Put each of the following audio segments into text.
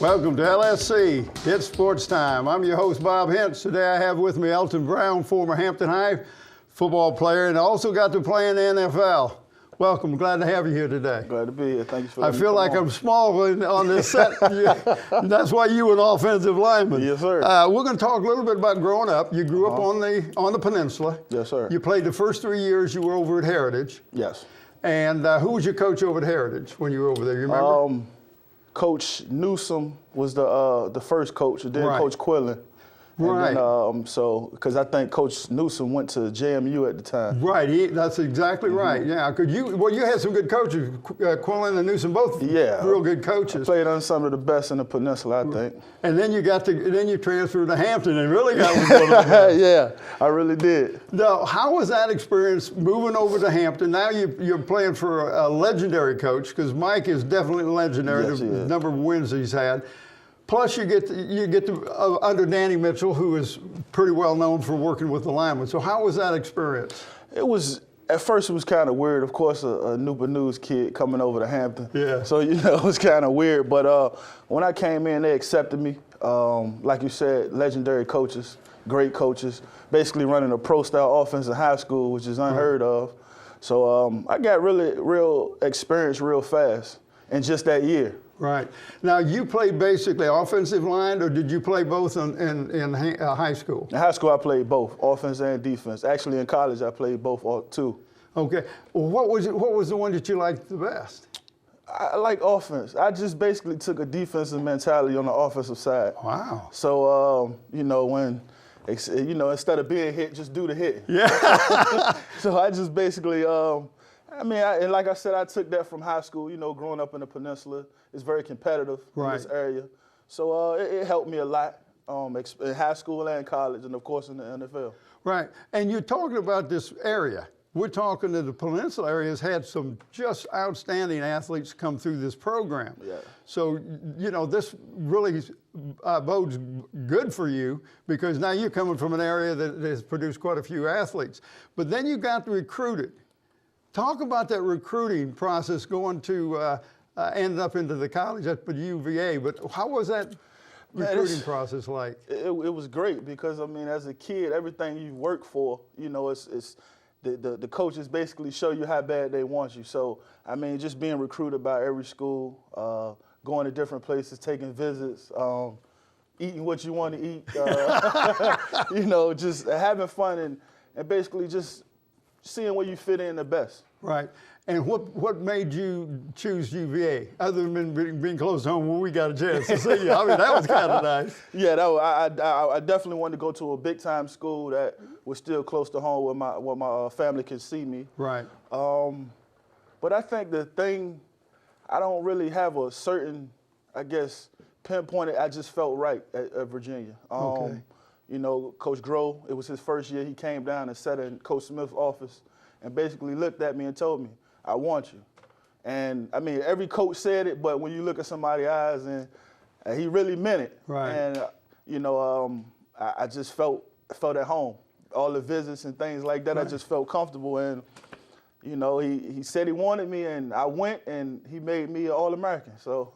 Welcome to LSC. It's Sports Time. I'm your host, Bob Hintz. Today I have with me Elton Brown, former Hampton High football player, and also got to play in the NFL. Welcome. Glad to have you here today. Glad to be here. Thank you for I letting me feel come like on. I'm small on this set. That's why you an offensive lineman. Yes, sir. We're going to talk a little bit about growing up. You grew up on the peninsula. Yes, sir. You played the first 3 years you were over at Heritage. Yes. And who was your coach over at Heritage when you were over there? You remember? Coach Newsom was the first coach, and then Right. Coach Quillen. Right. And then, because I think Coach Newsom went to JMU at the time. Right, that's exactly right. Yeah, you had some good coaches, Quillen and Newsom, both real good coaches. Played under some of the best in the peninsula, I think. And then you transferred to Hampton and really got one of the best. Yeah, I really did. Now, how was that experience moving over to Hampton? Now you're playing for a legendary coach, because Mike is definitely legendary. Yes, the he is. number of wins he's had. Plus, you get to under Danny Mitchell, who is pretty well known for working with the linemen. So, how was that experience? At first it was kind of weird. Of course, a Newport News kid coming over to Hampton. Yeah. So, it was kind of weird. But when I came in, they accepted me. Like you said, legendary coaches, great coaches, basically running a pro-style offense in high school, which is unheard of. So I got real experience real fast in just that year. Right. Now, you played basically offensive line, or did you play both in high school? In high school, I played both, offense and defense. Actually, in college, I played both, too. Okay. Well, what was the one that you liked the best? I like offense. I just basically took a defensive mentality on the offensive side. Wow. So, instead of being hit, just do the hit. Yeah. So I just basically, and like I said, I took that from high school. Growing up in the peninsula, it's very competitive in this area. So it helped me a lot in high school and college, and of course in the NFL. Right. And you're talking about this area. We're talking that the peninsula area has had some just outstanding athletes come through this program. Yeah. So, this really bodes good for you, because now you're coming from an area that has produced quite a few athletes. But then you got recruited. Talk about that recruiting process going to end up into the college at UVA. But how was that recruiting process like? It was great, because, as a kid, everything you work for, it's the coaches basically show you how bad they want you. So, just being recruited by every school, going to different places, taking visits, eating what you want to eat, just having fun and basically just seeing where you fit in the best. Right. And what made you choose UVA, other than being close to home when we got a chance to see you? That was kind of nice. Yeah, I definitely wanted to go to a big-time school that was still close to home where my family could see me. Right. But I think the thing, I don't really have a certain, pinpointed, I just felt right at Virginia. Okay. Coach Groh, it was his first year. He came down and sat in Coach Smith's office and basically looked at me and told me, I want you. And, every coach said it, but when you look at somebody's eyes, and he really meant it. Right. And, I just felt at home. All the visits and things like that, right. I just felt comfortable. And, he said he wanted me, and I went, and he made me an All-American. So,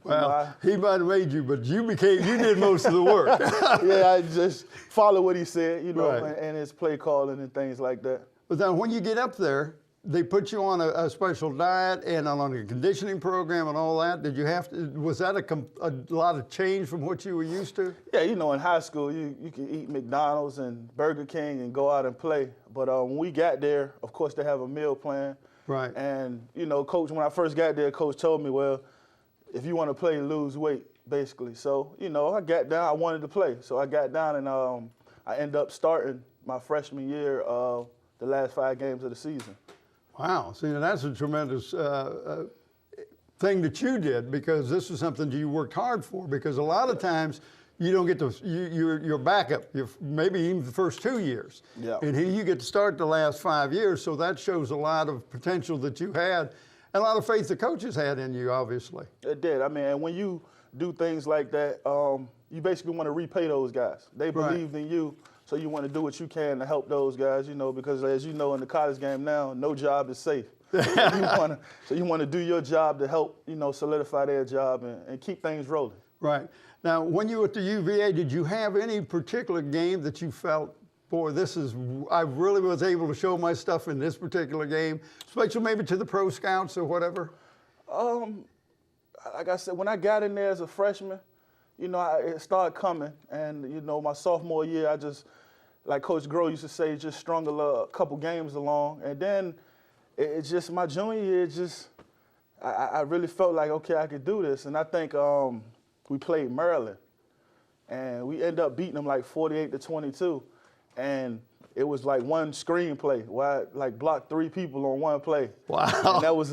well, he might have made you, but you did most of the work. Yeah, I just followed what he said, right. and his play calling and things like that. But then when you get up there, they put you on a special diet and on a conditioning program and all that. Did you have to? Was that a lot of change from what you were used to? Yeah, in high school, you can eat McDonald's and Burger King and go out and play. But when we got there, of course, they have a meal plan. Right. And, Coach, when I first got there, Coach told me, well, if you want to play, lose weight, basically. So, I got down. I wanted to play. So I got down, and I ended up starting my freshman year, the last 5 games of the season. Wow. See, that's a tremendous thing that you did, because this is something you worked hard for, because a lot of times you don't get to, you're backup, maybe even the first 2 years. Yeah. And here you get to start the last 5 years, so that shows a lot of potential that you had, and a lot of faith the coaches had in you, obviously. It did. And when you do things like that, you basically want to repay those guys. They believed in you. So you want to do what you can to help those guys, because as you know, in the college game now, no job is safe. So you want to do your job to help, solidify their job and keep things rolling. Right. Now, when you were at the UVA, did you have any particular game that you felt, boy, I really was able to show my stuff in this particular game, especially maybe to the pro scouts or whatever? Like I said, when I got in there as a freshman, it started coming. And, my sophomore year, I just, like Coach Groh used to say, just strung a couple games along. And then it's just my junior year, I really felt like, okay, I could do this. And I think we played Maryland. And we ended up beating them like 48-22. And it was like one screenplay where I blocked 3 people on one play. Wow. And that was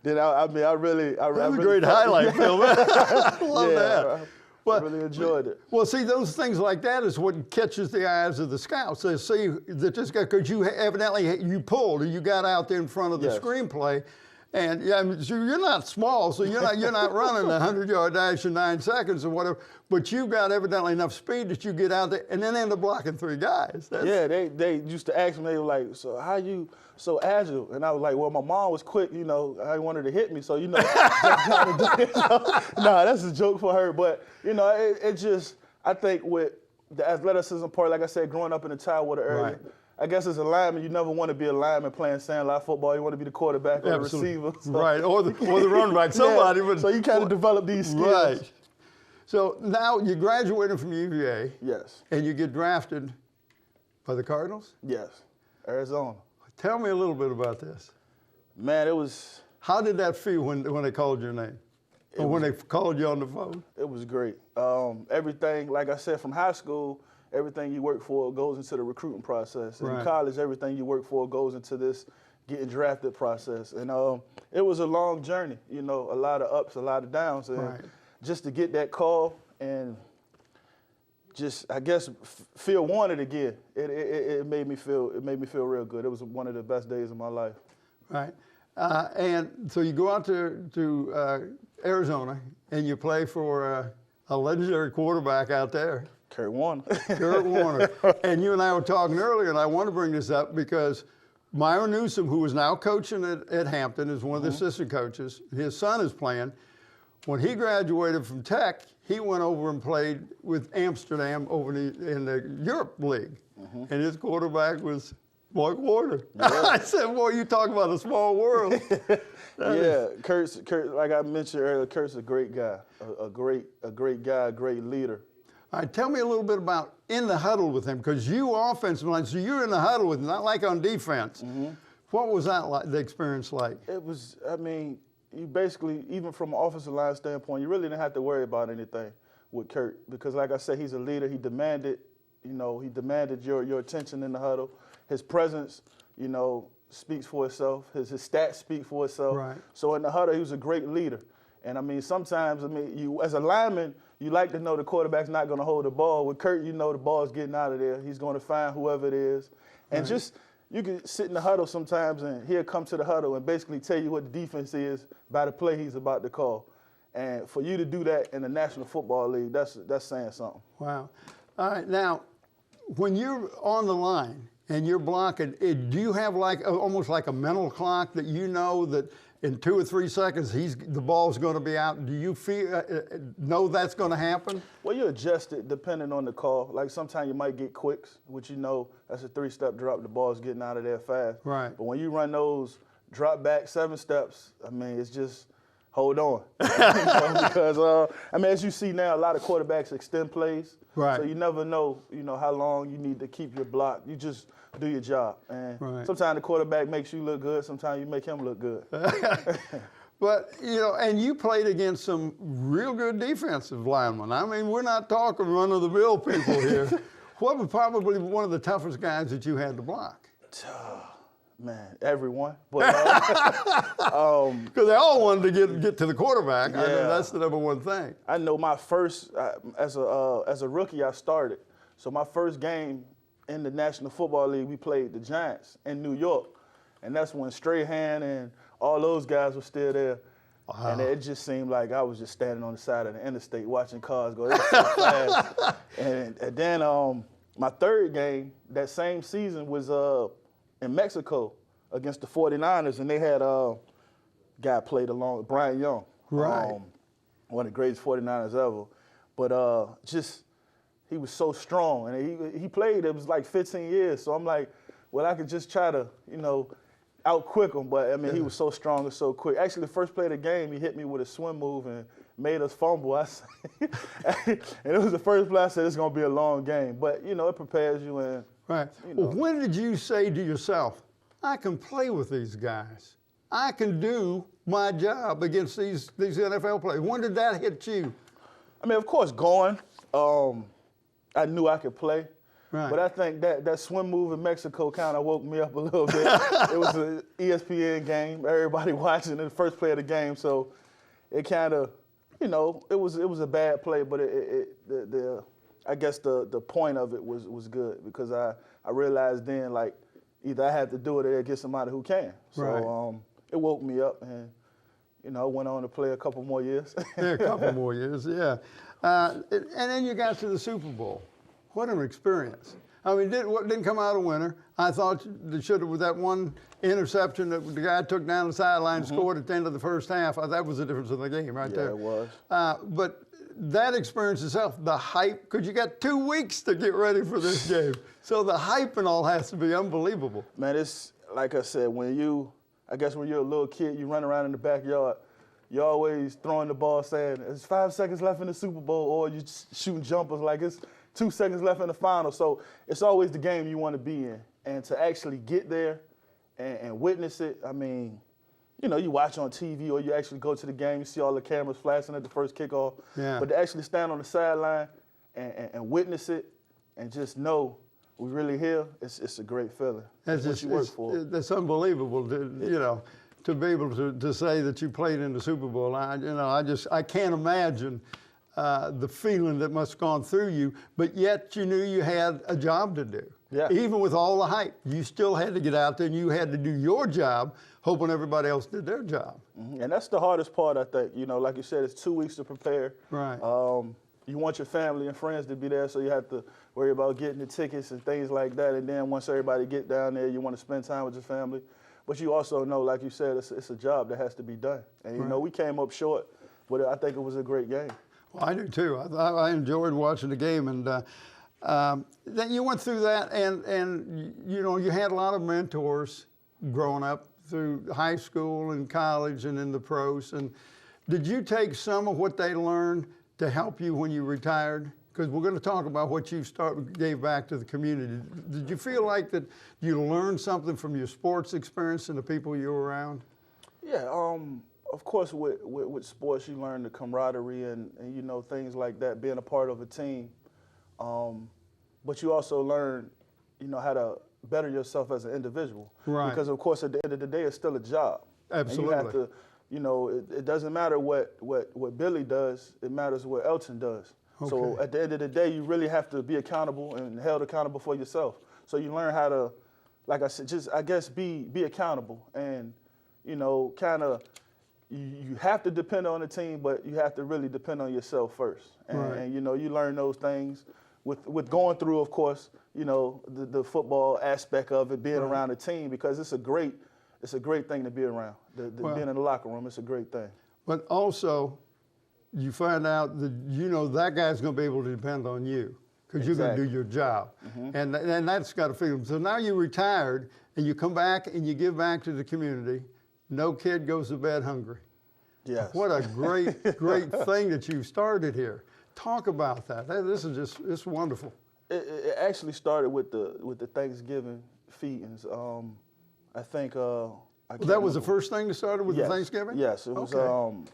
then I really That's a great highlight film. I love that. I really enjoyed it. Well, see, those things like that is what catches the eyes of the scouts. They see that this guy, because you evidently you pulled, or you got out there in front of the screenplay, and so you're not small, so you're not running a 100-yard dash in 9 seconds or whatever. But you've got evidently enough speed that you get out there and then end up blocking 3 guys. They used to ask me, they were like, so how you so agile? And I was like, well, my mom was quick, I wanted to hit me, so no, that's a joke for her. But it just, I think with the athleticism part, like I said, growing up in the Tidewater area. Right. I guess as a lineman, you never want to be a lineman playing sandlot football. You want to be the quarterback or the receiver. So. Right, or the run back, somebody. Yeah. So you kind of develop these skills. Right. So now you graduated from UVA. Yes. And you get drafted by the Cardinals? Yes, Arizona. Tell me a little bit about this. Man, it was... How did that feel when they called your name? Or when they called you on the phone? It was great. Everything, like I said, from high school, everything you work for goes into the recruiting process. And in college, everything you work for goes into this getting drafted process. And it was a long journey, a lot of ups, a lot of downs. And just to get that call and just, I guess, feel wanted again, it made me feel real good. It was one of the best days of my life. Right. And so you go out to Arizona and you play for a legendary quarterback out there. Kurt Warner. Kurt Warner. And you and I were talking earlier, and I want to bring this up because Myron Newsom, who is now coaching at Hampton, is one of the assistant coaches. His son is playing. When he graduated from Tech, he went over and played with Amsterdam over in the Europe League. And his quarterback was Mark Warner. Yeah. I said, boy, you talk about a small world. Kurt, like I mentioned earlier, Kurt's a great guy, a great guy, a great leader. All right, tell me a little bit about in the huddle with him, because you offensive line, so you're in the huddle with him, not like on defense. What was that like, the experience like? It was, you basically, even from an offensive line standpoint, you really didn't have to worry about anything with Kurt, because like I said, he's a leader. He demanded, your attention in the huddle. His presence, speaks for itself. His stats speak for itself. Right. So in the huddle, he was a great leader. And sometimes, you as a lineman, you like to know the quarterback's not going to hold the ball. With Kurt, the ball's getting out of there. He's going to find whoever it is. And you can sit in the huddle sometimes and he'll come to the huddle and basically tell you what the defense is by the play he's about to call. And for you to do that in the National Football League, that's saying something. Wow. All right, now, when you're on the line and you're blocking, do you have almost like a mental clock that you know that in 2 or 3 seconds, the ball's going to be out? Do you know that's going to happen? Well, you adjust it depending on the call. Like sometimes you might get quicks, which that's a 3-step drop. The ball's getting out of there fast. Right. But when you run those drop back 7 steps, it's just hold on. Because as you see now, a lot of quarterbacks extend plays. Right. So you never know, how long you need to keep your block. You just do your job. And sometimes the quarterback makes you look good. Sometimes you make him look good. But, and you played against some real good defensive linemen. We're not talking run-of-the-mill people here. What was probably one of the toughest guys that you had to block? Man, everyone. But because they all wanted to get to the quarterback. Yeah. That's the number one thing. I know my first, as a rookie, I started. So my first game in the National Football League, we played the Giants in New York. And that's when Strahan and all those guys were still there. Wow. And it just seemed like I was just standing on the side of the interstate watching cars go. It was so fast. And then my third game that same season was in Mexico against the 49ers. And they had a guy played along, Brian Young. Right. one of the greatest 49ers ever. But just he was so strong, and he played. It was like 15 years. So I'm like, well, I could just try to, out-quick him. But I mean, he was so strong and so quick. Actually, the first play of the game, he hit me with a swim move and made us fumble. And it was the first play I said, it's gonna be a long game. But it prepares you and. Right. Well, when did you say to yourself, I can play with these guys. I can do my job against these NFL players? When did that hit you? I mean, of course, going, I knew I could play. Right. But I think that swim move in Mexico kind of woke me up a little bit. It was an ESPN game, everybody watching the first play of the game. So it kind of, it was a bad play, but I guess the point of it was good because I realized then, like, either I had to do it or get somebody who can. So Right. It woke me up, and I went on to play a couple more years. Yeah, a couple more years, yeah. And then you got to the Super Bowl. What an experience. I mean, didn't come out a winner. I thought they should have, with that one interception that the guy took down the sideline and scored at the end of the first half. That was the difference in the game right there. Yeah, it was. But that experience itself, the hype, because you got 2 weeks to get ready for this game. So the hype and all has to be unbelievable. Man, it's, like I said, when you're a little kid, you run around in the backyard, you're always throwing the ball saying, there's 5 seconds left in the Super Bowl, or you're shooting jumpers like it's 2 seconds left in the final. So it's always the game you want to be in. And to actually get there and witness it, I mean, you watch on TV or you actually go to the game, you see all the cameras flashing at the first kickoff. Yeah. But to actually stand on the sideline and witness it and just know we really here, it's a great feeling. That's what you work for. That's unbelievable, to be able to say that you played in the Super Bowl. I can't imagine the feeling that must have gone through you, but yet you knew you had a job to do. Yeah. Even with all the hype, you still had to get out there and you had to do your job, hoping everybody else did their job. Mm-hmm. And that's the hardest part, I think. Like you said, it's 2 weeks to prepare. Right. You want your family and friends to be there, so you have to worry about getting the tickets and things like that. And then once everybody get down there, you want to spend time with your family. But you also know, like you said, it's a job that has to be done. And, we came up short, but I think it was a great game. Well, I do too. I enjoyed watching the game, and then you went through that, and you had a lot of mentors growing up through high school and college and in the pros. And did you take some of what they learned to help you when you retired? Because we're going to talk about what you gave back to the community. Did you feel like that you learned something from your sports experience and the people you were around? Yeah. Of course, with sports, you learn the camaraderie and things like that, being a part of a team. But you also learn, how to better yourself as an individual. Right. Because, of course, at the end of the day, it's still a job. Absolutely. And you have to, it doesn't matter what Billy does. It matters what Elton does. Okay. So at the end of the day, you really have to be accountable and held accountable for yourself. So you learn how to, like I said, just, I guess, be accountable and, kind of, you have to depend on the team, but you have to really depend on yourself first. And, Right. and you learn those things with going through, of course, the football aspect of it, being around a team, because it's a great thing to be around. Being in the locker room, it's a great thing. But also, you find out that that guy's going to be able to depend on you because you're going to do your job. Mm-hmm. And that's got to feel. So now you're retired and you come back and you give back to the community. No kid goes to bed hungry. Yes. What a great thing that you started here. Talk about that. This is it's wonderful. It actually started with the Thanksgiving feedings. I think that was the first thing that started with the Thanksgiving? Yes, it was. Okay.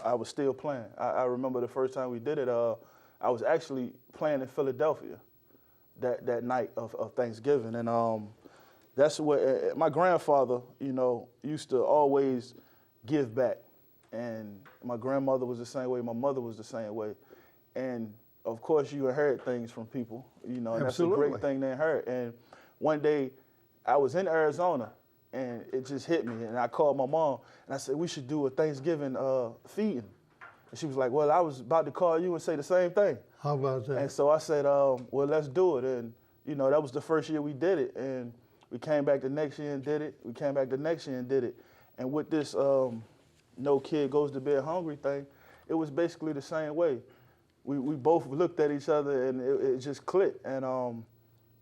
I was still playing. I remember the first time we did it. I was actually playing in Philadelphia that night of Thanksgiving, and that's what my grandfather, used to always give back, and my grandmother was the same way. My mother was the same way, and of course you inherit things from people, and that's a great thing to inherit. And one day, I was in Arizona. And it just hit me, and I called my mom, and I said, we should do a Thanksgiving feeding. And she was like, well, I was about to call you and say the same thing. How about that? And so I said, well, let's do it. And, that was the first year we did it. And we came back the next year and did it. We came back the next year and did it. And with this no kid goes to bed hungry thing, it was basically the same way. We both looked at each other and it just clicked. And,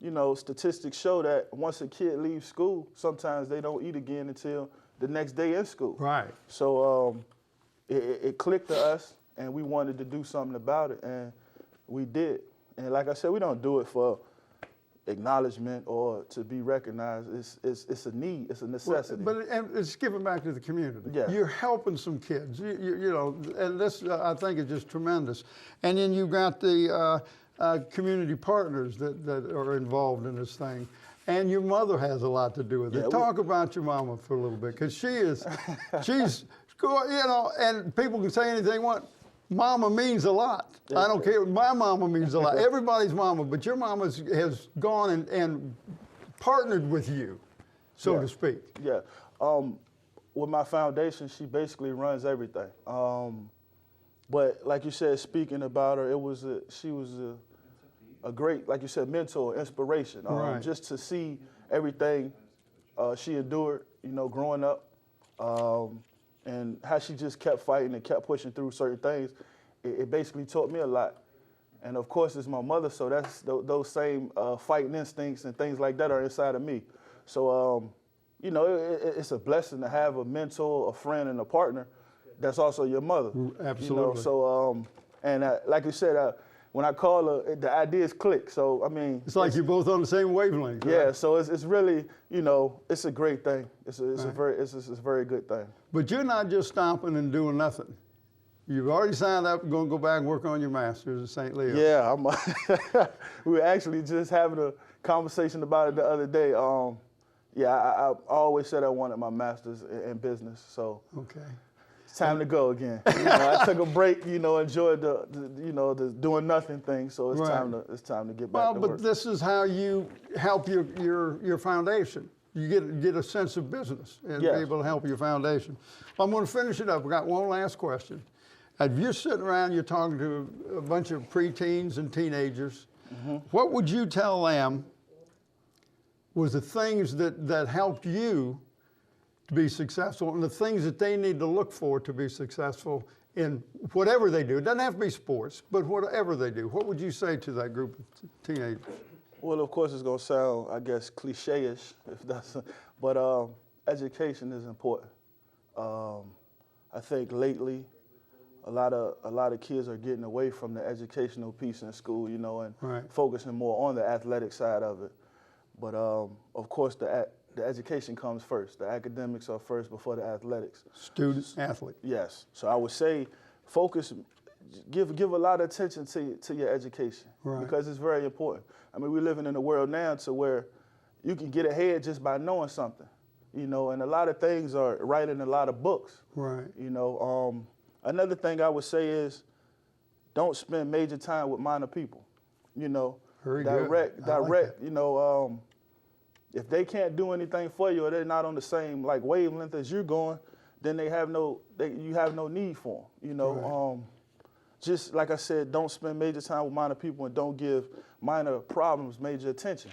you know, statistics show that once a kid leaves school, sometimes they don't eat again until the next day in school. Right. So it clicked to us, and we wanted to do something about it, and we did. And like I said, we don't do it for acknowledgement or to be recognized. It's a need, it's a necessity. But it's giving back to the community. Yeah. You're helping some kids, you know, and this I think is just tremendous. And then you've got the community partners that are involved in this thing. And your mother has a lot to do with it. Yeah, Talk about your mama for a little bit, because she's, you know, and people can say anything they want. Mama means a lot. I don't care. My mama means a lot. Everybody's mama, but your mama has gone and partnered with you, so to speak. Yeah. With my foundation, she basically runs everything. But like you said, speaking about her, she was a great, like you said, mentor, inspiration. Right. Just to see everything she endured, you know, growing up. And how she just kept fighting and kept pushing through certain things, it basically taught me a lot. And of course, it's my mother, so that's those same fighting instincts and things like that are inside of me. So, you know, it's a blessing to have a mentor, a friend, and a partner that's also your mother. Absolutely. You know, so, and like you said, when I call her, the ideas click. So, I mean. It's like you're both on the same wavelength. Right? Yeah, so it's really, you know, it's a great thing. It's a very good thing. But you're not just stomping and doing nothing. You've already signed up and going to go back and work on your master's at St. Leo. Yeah, we were actually just having a conversation about it the other day. Yeah, I always said I wanted my master's in business, so okay. it's time to go again. You know, I took a break, you know, enjoyed the doing nothing thing, so it's time to get back to work. But this is how you help your foundation. You get a sense of business and be able to help your foundation. I'm going to finish it up. We got one last question. If you're sitting around, you're talking to a bunch of preteens and teenagers, what would you tell them was the things that helped you to be successful and the things that they need to look for to be successful in whatever they do? It doesn't have to be sports, but whatever they do. What would you say to that group of teenagers? Well, of course, it's going to sound, I guess, cliche-ish, but education is important. I think lately, a lot of kids are getting away from the educational piece in school, you know, and focusing more on the athletic side of it. But of course, the education comes first. The academics are first before the athletics. Student, athlete. Yes. So I would say focus, give a lot of attention to your education because it's very important. I mean, we're living in a world now to where you can get ahead just by knowing something, you know, and a lot of things are right in a lot of books. Right. You know, another thing I would say is don't spend major time with minor people, you know. Direct, you know, if they can't do anything for you or they're not on the same like wavelength as you're going, then you have no need for them, you know. Just like I said, don't spend major time with minor people and don't give minor problems major attention.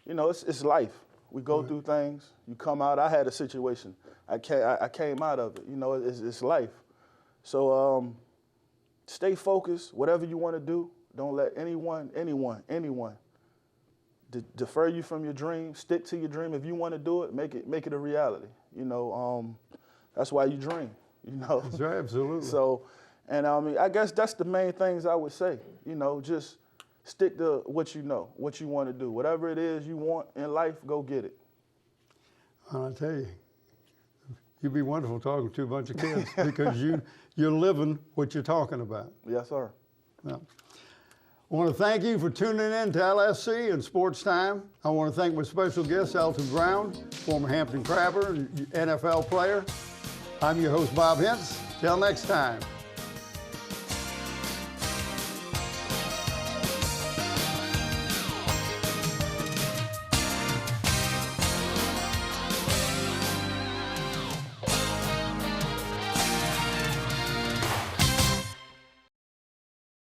You know, it's life. We go through things. You come out. I had a situation. I came out of it. You know, it's life. So stay focused. Whatever you want to do, don't let anyone defer you from your dream. Stick to your dream. If you want to do it, make it a reality. You know, that's why you dream. You know. That's right, absolutely. So. And I mean, I guess that's the main things I would say. You know, just stick to what you know, what you want to do. Whatever it is you want in life, go get it. I'll tell you, you'd be wonderful talking to a bunch of kids because you're living what you're talking about. Yes, sir. Well, I want to thank you for tuning in to LSC and Sports Time. I want to thank my special guest, Elton Brown, former Hampton Crabber and NFL player. I'm your host, Bob Hintz. Till next time.